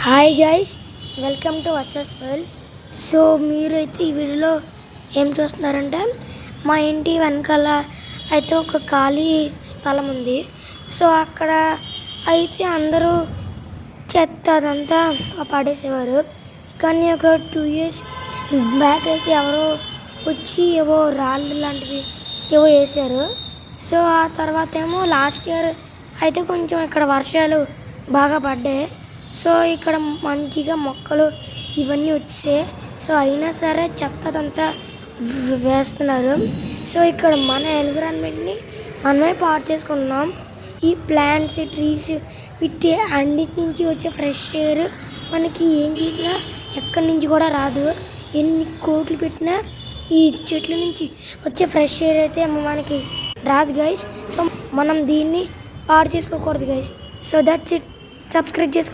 Hi guys, welcome to Vachchas world. So మీరైతే ఈ వీడియోలో ఏం చూస్తున్నారంటే మా ఇంటి వెనకాల అయితే ఒక ఖాళీ స్థలం ఉంది. సో అక్కడ అయితే అందరూ చెత్త అదంతా పడేసేవారు. కానీ ఒక 2 years బ్యాక్ అయితే ఎవరో వచ్చి ఏవో రాళ్ళు లాంటివి ఏవో వేసారు. సో ఆ తర్వాత ఏమో లాస్ట్ ఇయర్ అయితే కొంచెం ఇక్కడ వర్షాలు బాగా పడ్డాయి. సో ఇక్కడ మంచిగా మొక్కలు ఇవన్నీ వచ్చాయి. సో అయినా సరే చెత్తదంతా వేస్తున్నారు. సో ఇక్కడ మన ఎన్విరాన్మెంట్ని మనమే పాడు చేసుకుంటున్నాం. ఈ ప్లాంట్స్, ట్రీస్ వీటి అన్నిటి నుంచి వచ్చే ఫ్రెష్ ఎయిర్ మనకి ఏం చేసినా ఎక్కడి నుంచి కూడా రాదు. ఎన్ని కోట్లు పెట్టినా ఈ చెట్ల నుంచి వచ్చే ఫ్రెష్ ఎయిర్ అయితే మనకి రాదు గైస్. సో మనం దీన్ని పాడు చేసుకోకూడదు guys. So that's it. Subscribe చేసుకో.